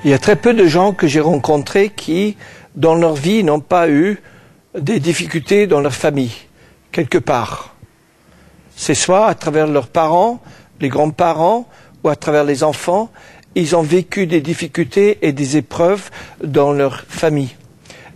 Il y a très peu de gens que j'ai rencontrés qui, dans leur vie, n'ont pas eu des difficultés dans leur famille, quelque part. C'est soit à travers leurs parents, les grands-parents, ou à travers les enfants, ils ont vécu des difficultés et des épreuves dans leur famille.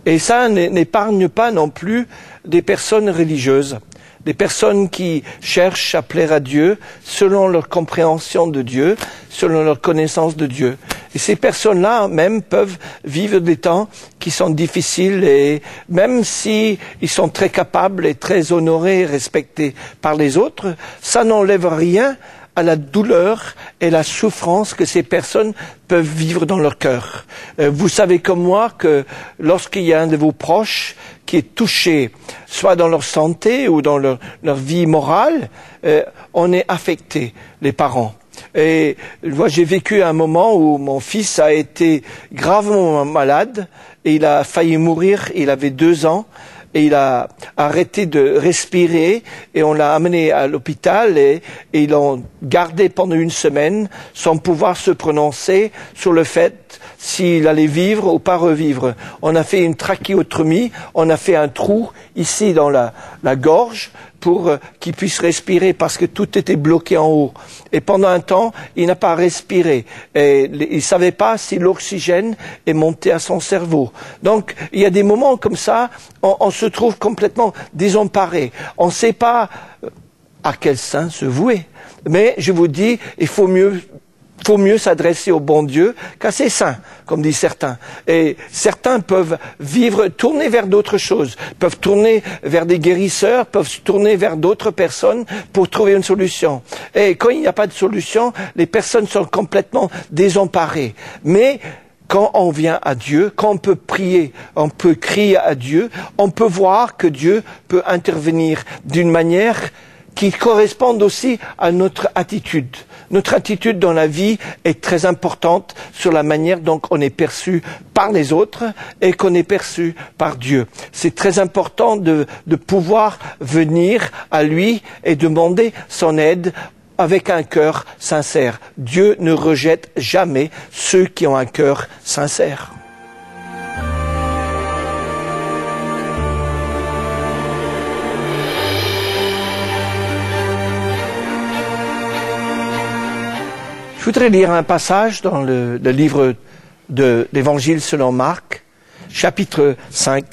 Et ça n'épargne pas non plus des personnes religieuses, des personnes qui cherchent à plaire à Dieu selon leur compréhension de Dieu, selon leur connaissance de Dieu. Et ces personnes-là même peuvent vivre des temps qui sont difficiles et même si ils sont très capables et très honorés et respectés par les autres, ça n'enlève rien à la douleur et la souffrance que ces personnes peuvent vivre dans leur cœur. Vous savez comme moi que lorsqu'il y a un de vos proches qui est touché, soit dans leur santé ou dans leur vie morale, on est affecté, les parents. Et moi, j'ai vécu un moment où mon fils a été gravement malade et il a failli mourir. Il avait 2 ans et il a arrêté de respirer et on l'a amené à l'hôpital et ils l'ont gardé pendant 1 semaine sans pouvoir se prononcer sur le fait s'il allait vivre ou pas revivre. On a fait une trachéotomie, on a fait un trou ici dans la gorge pour qu'il puisse respirer parce que tout était bloqué en haut. Et pendant un temps, il n'a pas respiré. Et il ne savait pas si l'oxygène est monté à son cerveau. Donc, il y a des moments comme ça, on se trouve complètement désemparé. On ne sait pas à quel saint se vouer. Mais je vous dis, il faut mieux s'adresser au bon Dieu qu'à ses saints, comme disent certains. Et certains peuvent tourner vers d'autres choses, peuvent tourner vers des guérisseurs, peuvent tourner vers d'autres personnes pour trouver une solution. Et quand il n'y a pas de solution, les personnes sont complètement désemparées. Mais quand on vient à Dieu, quand on peut prier, on peut crier à Dieu, on peut voir que Dieu peut intervenir d'une manière qui corresponde aussi à notre attitude. Notre attitude dans la vie est très importante sur la manière dont on est perçu par les autres et qu'on est perçu par Dieu. C'est très important de pouvoir venir à lui et demander son aide avec un cœur sincère. Dieu ne rejette jamais ceux qui ont un cœur sincère. Je voudrais lire un passage dans le livre de l'Évangile selon Marc, chapitre 5.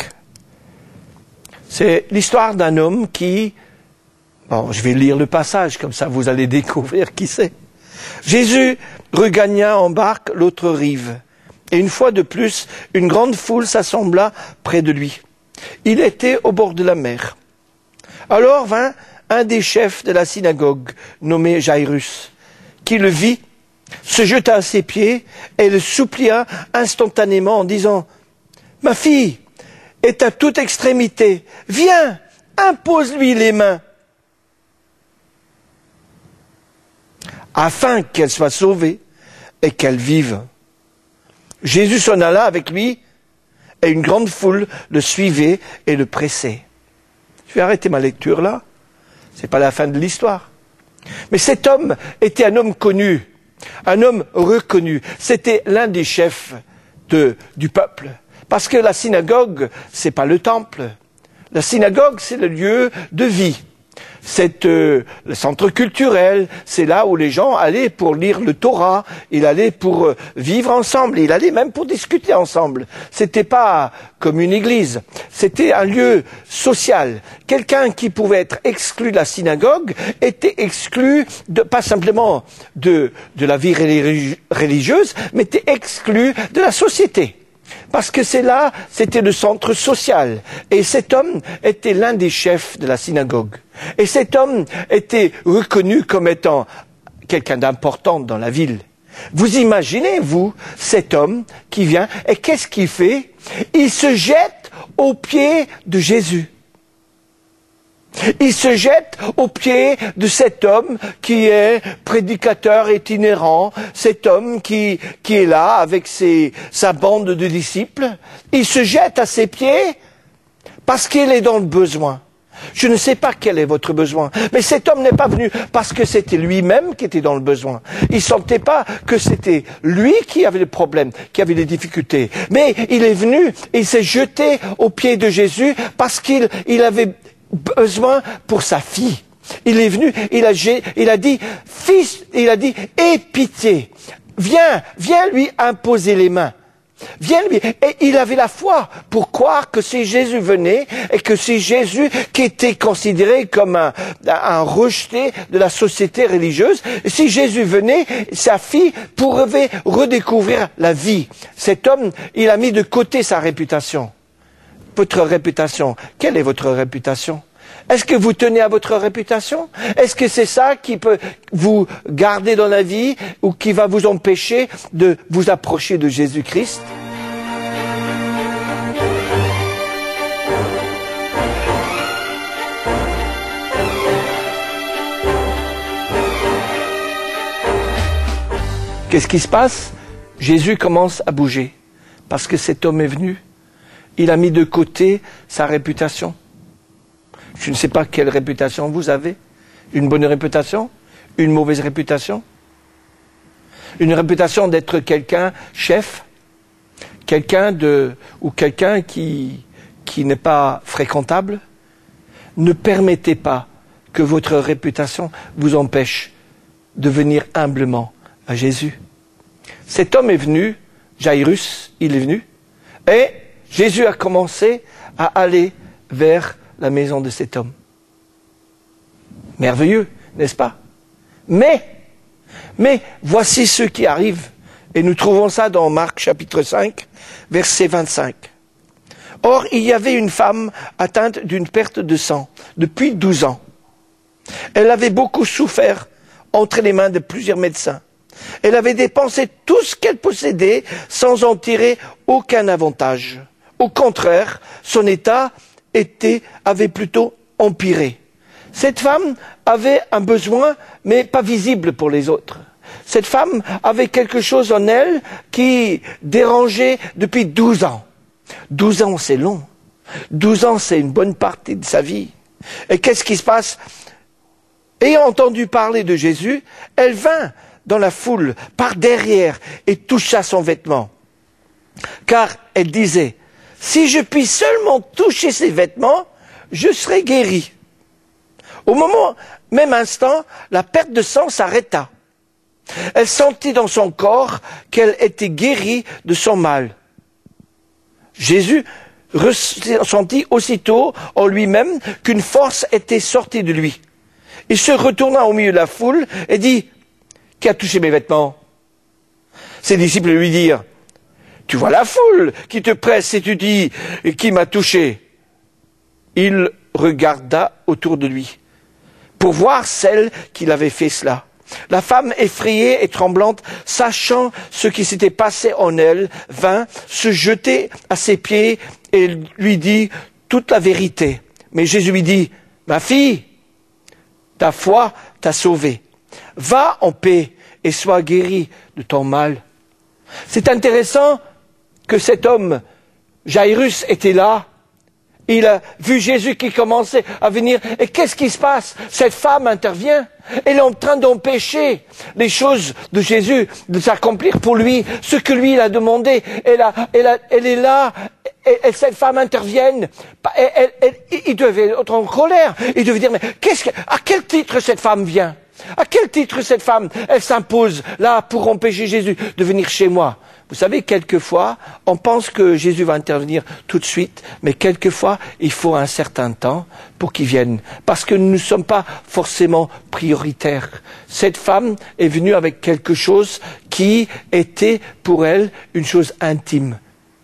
C'est l'histoire d'un homme qui... Bon, je vais lire le passage, comme ça vous allez découvrir qui c'est. Jésus regagna en barque l'autre rive, et une fois de plus, une grande foule s'assembla près de lui. Il était au bord de la mer. Alors vint un des chefs de la synagogue, nommé Jairus, qui le vit, se jeta à ses pieds et le supplia instantanément en disant « Ma fille est à toute extrémité, viens, impose-lui les mains, afin qu'elle soit sauvée et qu'elle vive. » Jésus s'en alla avec lui et une grande foule le suivait et le pressait. Je vais arrêter ma lecture là, c'est pas la fin de l'histoire. Mais cet homme était un homme connu. Un homme reconnu. C'était l'un des chefs du peuple. Parce que la synagogue, c'est pas le temple. La synagogue, c'est le lieu de vie. C'est le centre culturel, c'est là où les gens allaient pour lire le Torah, ils allaient pour vivre ensemble, ils allaient même pour discuter ensemble. C'était pas comme une église, c'était un lieu social. Quelqu'un qui pouvait être exclu de la synagogue était exclu pas simplement de la vie religieuse, mais était exclu de la société. Parce que c'était le centre social. Et cet homme était l'un des chefs de la synagogue. Et cet homme était reconnu comme étant quelqu'un d'important dans la ville. Vous imaginez, vous, cet homme qui vient, et qu'est-ce qu'il fait? Il se jette aux pieds de Jésus. Il se jette aux pieds de cet homme qui est prédicateur itinérant, cet homme qui est là avec sa bande de disciples. Il se jette à ses pieds parce qu'il est dans le besoin. Je ne sais pas quel est votre besoin. Mais cet homme n'est pas venu parce que c'était lui-même qui était dans le besoin. Il ne sentait pas que c'était lui qui avait le problème, qui avait les difficultés. Mais il est venu, il s'est jeté aux pieds de Jésus parce qu'il avait besoin pour sa fille. Il est venu, il a dit, fils, il a dit, aie pitié. Viens lui imposer les mains. Viens lui. Et il avait la foi pour croire que si Jésus venait et que c'est Jésus qui était considéré comme un rejeté de la société religieuse, si Jésus venait, sa fille pourrait redécouvrir la vie. Cet homme, il a mis de côté sa réputation. Votre réputation, quelle est votre réputation? Est-ce que vous tenez à votre réputation? Est-ce que c'est ça qui peut vous garder dans la vie ou qui va vous empêcher de vous approcher de Jésus-Christ? Qu'est-ce qui se passe? Jésus commence à bouger parce que cet homme est venu. Il a mis de côté sa réputation. Je ne sais pas quelle réputation vous avez. Une bonne réputation? Une mauvaise réputation? Une réputation d'être quelqu'un chef? Ou quelqu'un qui n'est pas fréquentable? Ne permettez pas que votre réputation vous empêche de venir humblement à Jésus. Cet homme est venu, Jairus, il est venu, et Jésus a commencé à aller vers la maison de cet homme. Merveilleux, n'est-ce pas? Mais voici ce qui arrive. Et nous trouvons ça dans Marc chapitre 5, verset 25. Or, il y avait une femme atteinte d'une perte de sang depuis 12 ans. Elle avait beaucoup souffert entre les mains de plusieurs médecins. Elle avait dépensé tout ce qu'elle possédait sans en tirer aucun avantage. Au contraire, son état avait plutôt empiré. Cette femme avait un besoin, mais pas visible pour les autres. Cette femme avait quelque chose en elle qui dérangeait depuis 12 ans. 12 ans, c'est long. 12 ans, c'est une bonne partie de sa vie. Et qu'est-ce qui se passe? Ayant entendu parler de Jésus, elle vint dans la foule, par derrière, et toucha son vêtement. Car elle disait, si je puis seulement toucher ses vêtements, je serai guérie. Au même instant, la perte de sang s'arrêta. Elle sentit dans son corps qu'elle était guérie de son mal. Jésus ressentit aussitôt en lui-même qu'une force était sortie de lui. Il se retourna au milieu de la foule et dit, qui a touché mes vêtements? Ses disciples lui dirent, tu vois la foule qui te presse et tu dis, qui m'a touché? Il regarda autour de lui pour voir celle qui l'avait fait cela. La femme effrayée et tremblante, sachant ce qui s'était passé en elle, vint se jeter à ses pieds et lui dit toute la vérité. Mais Jésus lui dit, ma fille, ta foi t'a sauvée. Va en paix et sois guérie de ton mal. C'est intéressant que cet homme, Jairus, était là. Il a vu Jésus qui commençait à venir. Et qu'est-ce qui se passe? Cette femme intervient. Elle est en train d'empêcher les choses de Jésus de s'accomplir pour lui. Ce que lui, il a demandé. Elle est là. Et cette femme intervient. Il devait être en colère. Il devait dire, mais à quel titre cette femme vient? À quel titre cette femme, elle s'impose là pour empêcher Jésus de venir chez moi? Vous savez, quelquefois, on pense que Jésus va intervenir tout de suite, mais quelquefois, il faut un certain temps pour qu'il vienne, parce que nous ne sommes pas forcément prioritaires. Cette femme est venue avec quelque chose qui était pour elle une chose intime,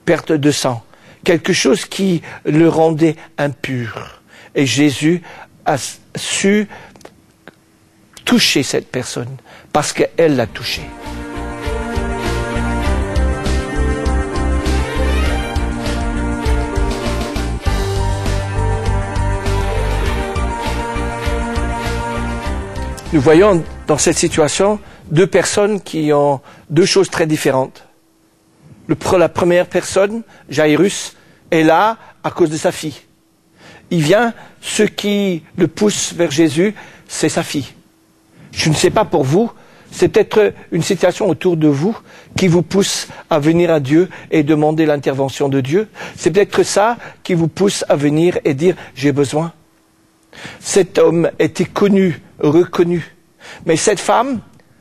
perte de sang, quelque chose qui le rendait impur. Et Jésus a su toucher cette personne, parce qu'elle l'a touché. Nous voyons dans cette situation deux personnes qui ont deux choses très différentes. La première personne, Jairus, est là à cause de sa fille. il vient, ce qui le pousse vers Jésus, c'est sa fille. Je ne sais pas pour vous, c'est peut-être une situation autour de vous qui vous pousse à venir à Dieu et demander l'intervention de Dieu. C'est peut-être ça qui vous pousse à venir et dire « j'ai besoin ». Cet homme était connu, reconnu. Mais cette femme,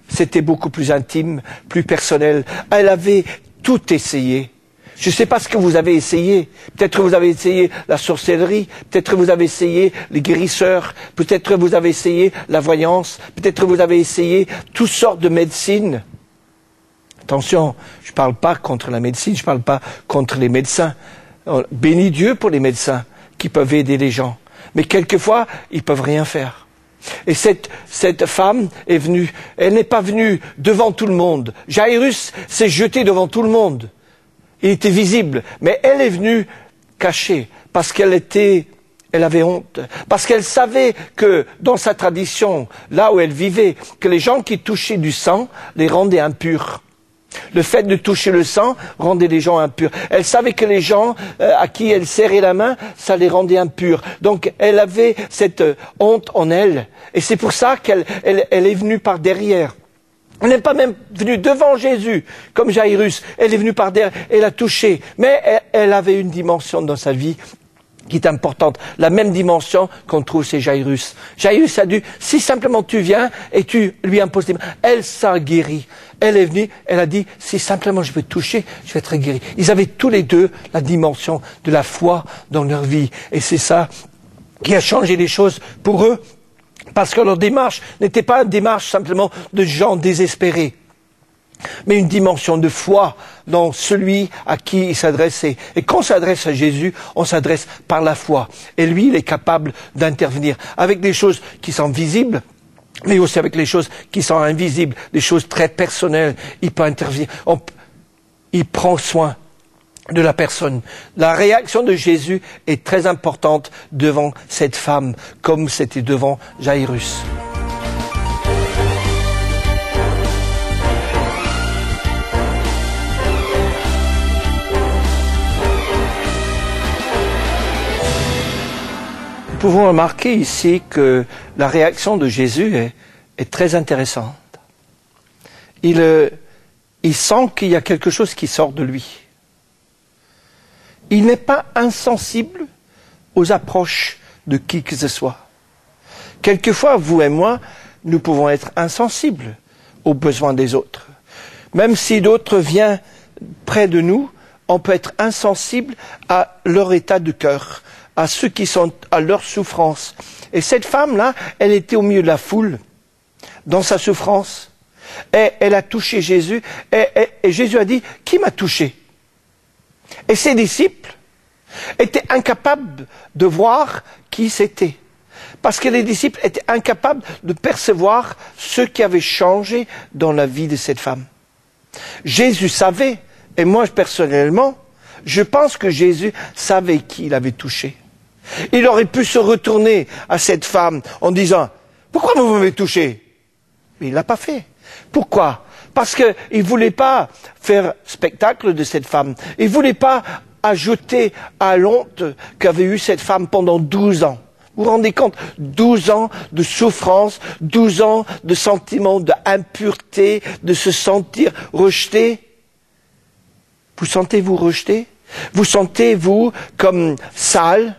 c'était beaucoup plus intime, plus personnel. Elle avait tout essayé. Je ne sais pas ce que vous avez essayé. Peut-être que vous avez essayé la sorcellerie, peut-être que vous avez essayé les guérisseurs, peut-être que vous avez essayé la voyance, peut-être que vous avez essayé toutes sortes de médecines. Attention, je ne parle pas contre la médecine, je ne parle pas contre les médecins. Bénis Dieu pour les médecins qui peuvent aider les gens. Mais quelquefois, ils ne peuvent rien faire. Et cette femme est venue, elle n'est pas venue devant tout le monde. Jairus s'est jeté devant tout le monde. Il était visible, mais elle est venue cachée, parce qu'elle avait honte, parce qu'elle savait que dans sa tradition, là où elle vivait, que les gens qui touchaient du sang les rendaient impurs. Le fait de toucher le sang rendait les gens impurs. Elle savait que les gens à qui elle serrait la main, ça les rendait impurs. Donc elle avait cette honte en elle, et c'est pour ça qu'elle est venue par derrière. Elle n'est pas même venue devant Jésus, comme Jairus. Elle est venue par derrière, elle a touché. Mais elle avait une dimension dans sa vie qui est importante. La même dimension qu'on trouve chez Jairus. Jairus a dit, si simplement tu viens et tu lui imposes tes mains, elle s'a guéri. Elle est venue, elle a dit, si simplement je peux te toucher, je vais être guéri. Ils avaient tous les deux la dimension de la foi dans leur vie. Et c'est ça qui a changé les choses pour eux. Parce que leur démarche n'était pas une démarche simplement de gens désespérés, mais une dimension de foi dans celui à qui il s'adressait. Et quand on s'adresse à Jésus, on s'adresse par la foi. Et lui, il est capable d'intervenir avec des choses qui sont visibles, mais aussi avec les choses qui sont invisibles, des choses très personnelles. Il peut intervenir. Il prend soin de la personne. La réaction de Jésus est très importante devant cette femme, comme c'était devant Jairus. Nous pouvons remarquer ici que la réaction de Jésus est très intéressante. Il sent qu'il y a quelque chose qui sort de lui. Il n'est pas insensible aux approches de qui que ce soit. Quelquefois, vous et moi, nous pouvons être insensibles aux besoins des autres. Même si d'autres viennent près de nous, on peut être insensible à leur état de cœur, à ceux qui sont à leur souffrance. Et cette femme-là, elle était au milieu de la foule, dans sa souffrance, et elle a touché Jésus, et Jésus a dit, qui m'a touché ? Et ses disciples étaient incapables de voir qui c'était. Parce que les disciples étaient incapables de percevoir ce qui avait changé dans la vie de cette femme. Jésus savait, et moi personnellement, je pense que Jésus savait qui il avait touché. Il aurait pu se retourner à cette femme en disant « Pourquoi vous m'avez touché ?» Mais il ne l'a pas fait. Pourquoi ? Parce qu'il ne voulait pas faire spectacle de cette femme. Il ne voulait pas ajouter à l'honte qu'avait eue cette femme pendant 12 ans. Vous vous rendez compte ? 12 ans de souffrance, 12 ans de sentiments d'impureté, de se sentir rejeté. Vous sentez-vous rejeté ? Vous sentez-vous comme sale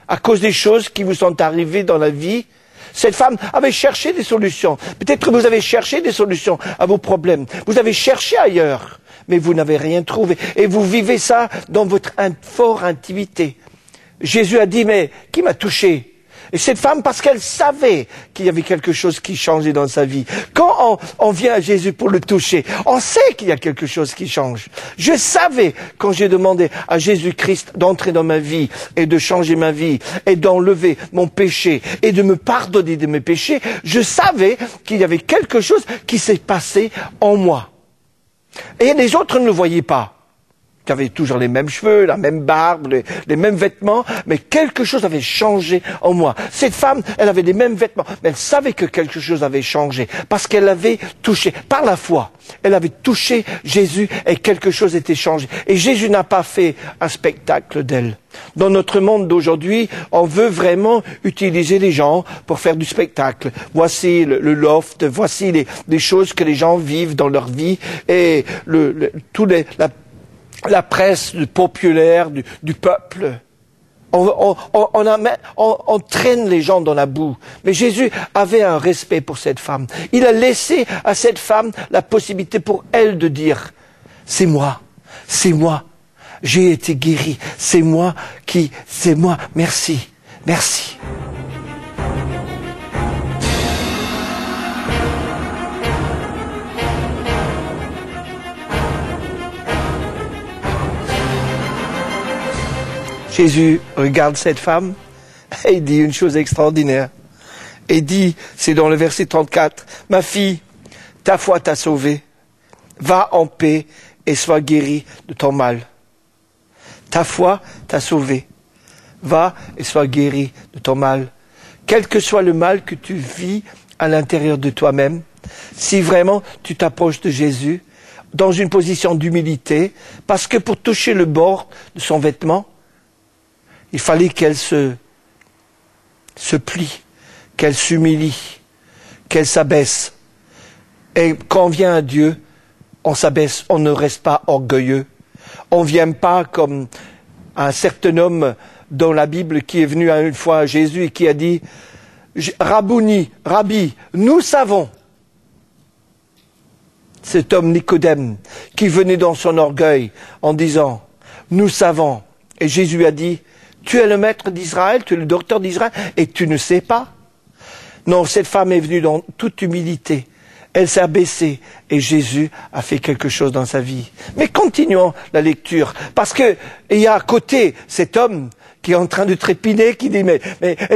à cause des choses qui vous sont arrivées dans la vie ? Cette femme avait cherché des solutions. Peut-être que vous avez cherché des solutions à vos problèmes. Vous avez cherché ailleurs, mais vous n'avez rien trouvé. Et vous vivez ça dans votre forte intimité. Jésus a dit, mais qui m'a touché ? Et cette femme, parce qu'elle savait qu'il y avait quelque chose qui changeait dans sa vie. Quand on vient à Jésus pour le toucher, on sait qu'il y a quelque chose qui change. Je savais, quand j'ai demandé à Jésus-Christ d'entrer dans ma vie et de changer ma vie et d'enlever mon péché et de me pardonner de mes péchés, je savais qu'il y avait quelque chose qui s'est passé en moi. Et les autres ne le voyaient pas. qui avait toujours les mêmes cheveux, la même barbe, les mêmes vêtements, mais quelque chose avait changé en moi. Cette femme, elle avait les mêmes vêtements, mais elle savait que quelque chose avait changé, parce qu'elle avait touché, par la foi, elle avait touché Jésus et quelque chose était changé. Et Jésus n'a pas fait un spectacle d'elle. Dans notre monde d'aujourd'hui, on veut vraiment utiliser les gens pour faire du spectacle. Voici le loft, voici les choses que les gens vivent dans leur vie et la presse populaire du peuple. On traîne les gens dans la boue. Mais Jésus avait un respect pour cette femme. Il a laissé à cette femme la possibilité pour elle de dire « C'est moi, j'ai été guéri, c'est moi, merci, merci ». Jésus regarde cette femme et il dit une chose extraordinaire. Il dit, c'est dans le verset 34, « Ma fille, ta foi t'a sauvée. Va en paix et sois guérie de ton mal. » Ta foi t'a sauvée. Va et sois guérie de ton mal. Quel que soit le mal que tu vis à l'intérieur de toi-même, si vraiment tu t'approches de Jésus dans une position d'humilité, parce que pour toucher le bord de son vêtement, il fallait qu'elle se plie, qu'elle s'humilie, qu'elle s'abaisse. Et quand on vient à Dieu, on s'abaisse, on ne reste pas orgueilleux. On ne vient pas comme un certain homme dans la Bible qui est venu une fois à Jésus et qui a dit « Rabouni, Rabbi, nous savons ». Cet homme Nicodème qui venait dans son orgueil en disant « Nous savons ». Et Jésus a dit « Tu es le maître d'Israël, tu es le docteur d'Israël, et tu ne sais pas ?» Non, cette femme est venue dans toute humilité. Elle s'est abaissée, et Jésus a fait quelque chose dans sa vie. Mais continuons la lecture, parce que il y a à côté cet homme qui est en train de trépiner, qui dit mais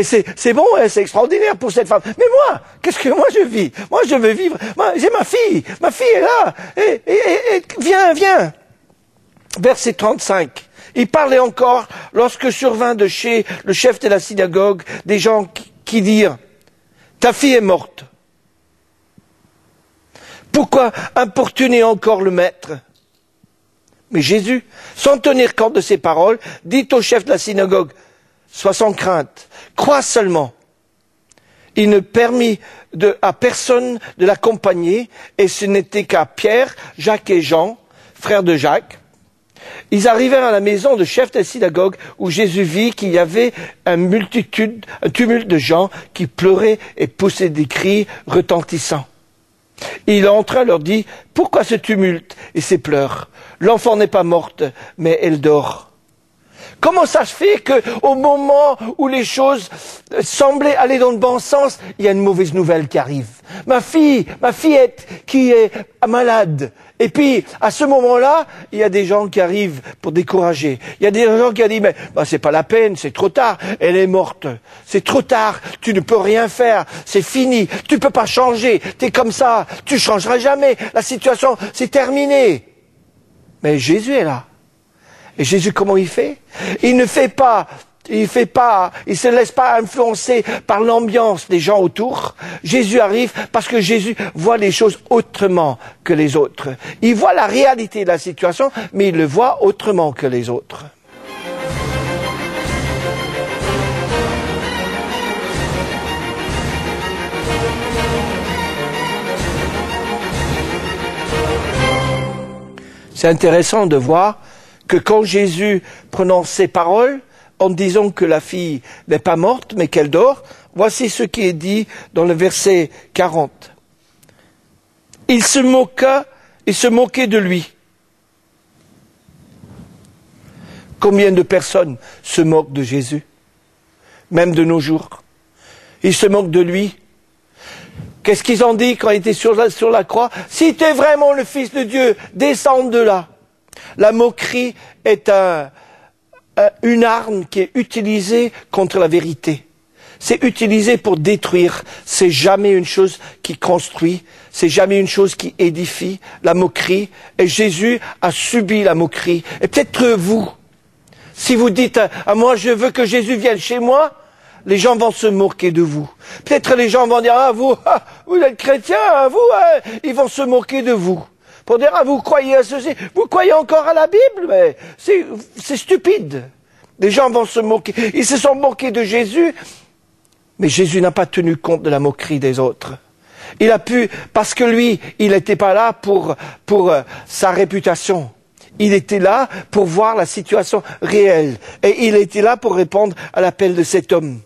c'est bon, c'est extraordinaire pour cette femme. Mais moi, qu'est-ce que moi je vis? Moi je veux vivre. Moi j'ai ma fille est là. Et viens. Verset 35. Il parlait encore lorsque survint de chez le chef de la synagogue des gens qui dirent « Ta fille est morte. Pourquoi importuner encore le maître ?» Mais Jésus, sans tenir compte de ces paroles, dit au chef de la synagogue « Sois sans crainte, crois seulement. » Il ne permit à personne de l'accompagner, et ce n'était qu'à Pierre, Jacques et Jean, frères de Jacques. Ils arrivèrent à la maison du chef de la synagogue où Jésus vit qu'il y avait un tumulte de gens qui pleuraient et poussaient des cris retentissants. Il entra et leur dit « Pourquoi ce tumulte et ces pleurs? L'enfant n'est pas morte, mais elle dort. » Comment ça se fait qu'au moment où les choses semblaient aller dans le bon sens, il y a une mauvaise nouvelle qui arrive? Ma fillette qui est malade. Et puis, à ce moment-là, il y a des gens qui arrivent pour décourager. Il y a des gens qui ont dit, mais c'est pas la peine, c'est trop tard, elle est morte. C'est trop tard, tu ne peux rien faire, c'est fini, tu peux pas changer, t'es comme ça, tu changeras jamais, la situation, c'est terminé. Mais Jésus est là. Et Jésus, comment il fait? Il se laisse pas influencer par l'ambiance des gens autour. Jésus arrive parce que Jésus voit les choses autrement que les autres. Il voit la réalité de la situation, mais il le voit autrement que les autres. C'est intéressant de voir que quand Jésus prononce ces paroles, en disant que la fille n'est pas morte, mais qu'elle dort, voici ce qui est dit dans le verset 40. Il se moquait de lui. Combien de personnes se moquent de Jésus, même de nos jours? Ils se moquent de lui. Qu'est-ce qu'ils ont dit quand il était sur la croix? Si tu es vraiment le Fils de Dieu, descends de là. La moquerie est une arme qui est utilisée contre la vérité. c'est utilisé pour détruire. C'est jamais une chose qui construit. C'est jamais une chose qui édifie. La moquerie. Et Jésus a subi la moquerie. Et peut-être vous, si vous dites à moi, je veux que Jésus vienne chez moi, les gens vont se moquer de vous. Peut-être les gens vont dire, vous êtes chrétien, ils vont se moquer de vous. Pour dire, vous croyez à ceci, vous croyez encore à la Bible, mais c'est stupide. Les gens vont se moquer. Ils se sont moqués de Jésus, mais Jésus n'a pas tenu compte de la moquerie des autres. Il a pu, parce que lui, il n'était pas là pour sa réputation. Il était là pour voir la situation réelle. Et il était là pour répondre à l'appel de cet homme.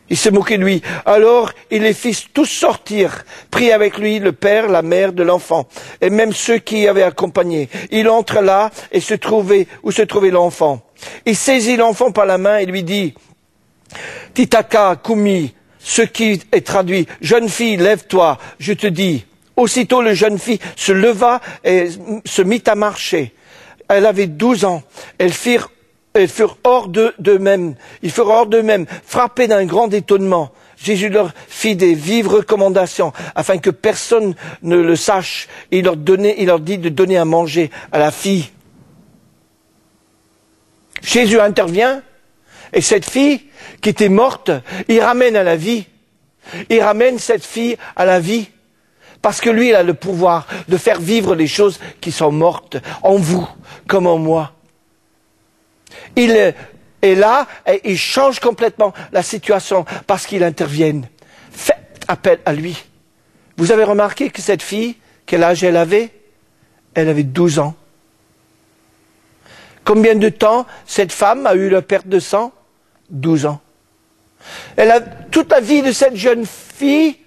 Il se moquait de lui. Alors, il les fit tous sortir, prit avec lui le père, la mère de l'enfant, et même ceux qui y avaient accompagné. Il entre là et se trouvait l'enfant. Il saisit l'enfant par la main et lui dit, Titaka Kumi, ce qui est traduit, jeune fille, lève-toi, je te dis. Aussitôt le jeune fille se leva et se mit à marcher. Elle avait 12 ans. Ils furent hors d'eux-mêmes, frappés d'un grand étonnement. Jésus leur fit des vives recommandations, afin que personne ne le sache. Il leur dit de donner à manger à la fille. Jésus intervient, et cette fille, qui était morte, il ramène à la vie. Il ramène cette fille à la vie. Parce que lui, il a le pouvoir de faire vivre les choses qui sont mortes, en vous, comme en moi. Il est là et il change complètement la situation parce qu'il intervient. Faites appel à lui. Vous avez remarqué que cette fille, quel âge elle avait? Elle avait 12 ans. Combien de temps cette femme a eu la perte de sang? 12 ans. Toute la vie de cette jeune fille,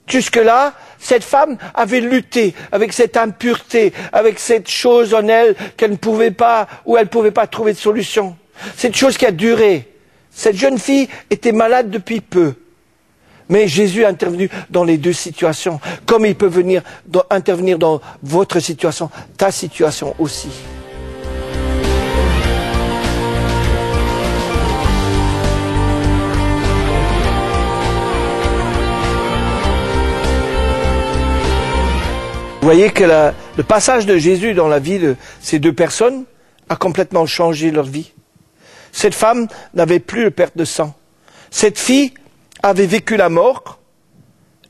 jusque-là, cette femme avait lutté avec cette impureté, avec cette chose en elle qu'elle ne pouvait pas, ou elle ne pouvait pas trouver de solution. Cette chose qui a duré. Cette jeune fille était malade depuis peu. Mais Jésus est intervenu dans les deux situations, comme il peut intervenir dans votre situation, ta situation aussi. Vous voyez que le passage de Jésus dans la vie de ces deux personnes a complètement changé leur vie. Cette femme n'avait plus de perte de sang. Cette fille avait vécu la mort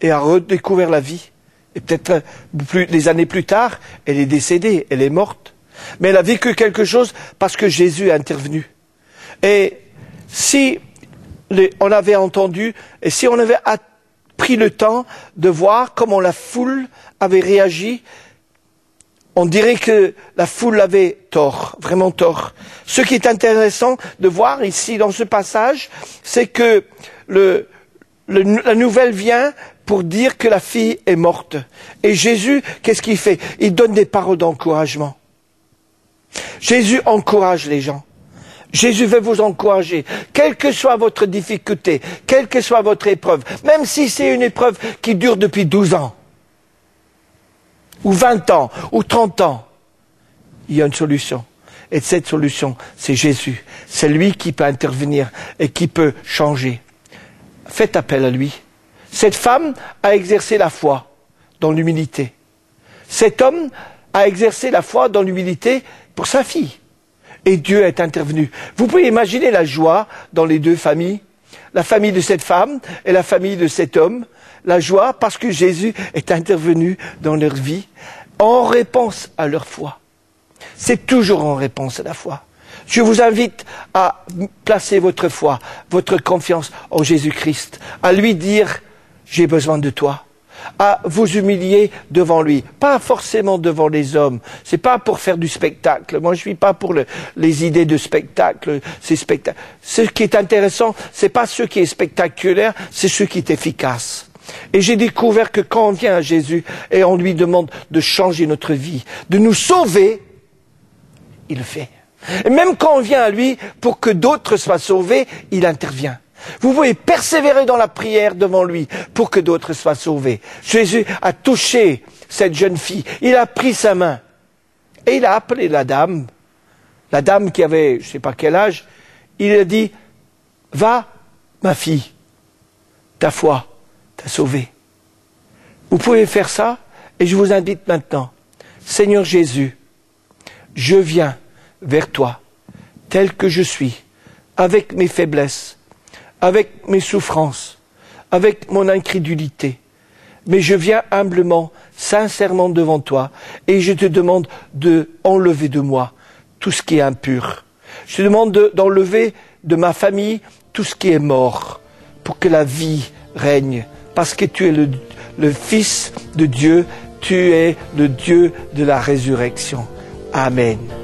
et a redécouvert la vie. Et peut-être des années plus tard, elle est décédée, elle est morte. Mais elle a vécu quelque chose parce que Jésus est intervenu. Et si on avait entendu, et si on avait pris le temps de voir comment la foule avait réagi, on dirait que la foule avait tort, vraiment tort. Ce qui est intéressant de voir ici dans ce passage, c'est que la nouvelle vient pour dire que la fille est morte. Et Jésus, qu'est-ce qu'il fait? Il donne des paroles d'encouragement. Jésus encourage les gens. Jésus veut vous encourager, quelle que soit votre difficulté, quelle que soit votre épreuve, même si c'est une épreuve qui dure depuis 12 ans, ou 20 ans, ou 30 ans, il y a une solution. Et cette solution, c'est Jésus. C'est lui qui peut intervenir et qui peut changer. Faites appel à lui. Cette femme a exercé la foi dans l'humilité. Cet homme a exercé la foi dans l'humilité pour sa fille. Et Dieu est intervenu. Vous pouvez imaginer la joie dans les deux familles. La famille de cette femme et la famille de cet homme. La joie parce que Jésus est intervenu dans leur vie en réponse à leur foi. C'est toujours en réponse à la foi. Je vous invite à placer votre foi, votre confiance en Jésus-Christ, à lui dire « j'ai besoin de toi ». À vous humilier devant lui, pas forcément devant les hommes. C'est pas pour faire du spectacle. Moi, je suis pas pour les idées de spectacle. Ce qui est intéressant, c'est pas ce qui est spectaculaire, c'est ce qui est efficace. Et j'ai découvert que quand on vient à Jésus et on lui demande de changer notre vie, de nous sauver, il le fait. Et même quand on vient à lui pour que d'autres soient sauvés, il intervient. Vous pouvez persévérer dans la prière devant lui pour que d'autres soient sauvés. Jésus a touché cette jeune fille. Il a pris sa main. Et il a appelé la dame qui avait, je ne sais pas quel âge. Il a dit, va, ma fille, ta foi t'a sauvée. Vous pouvez faire ça et je vous invite maintenant. Seigneur Jésus, je viens vers toi tel que je suis, avec mes faiblesses, avec mes souffrances, avec mon incrédulité. Mais je viens humblement, sincèrement devant toi et je te demande d'enlever de moi tout ce qui est impur. Je te demande d'enlever de ma famille tout ce qui est mort pour que la vie règne. Parce que tu es le Fils de Dieu, tu es le Dieu de la résurrection. Amen.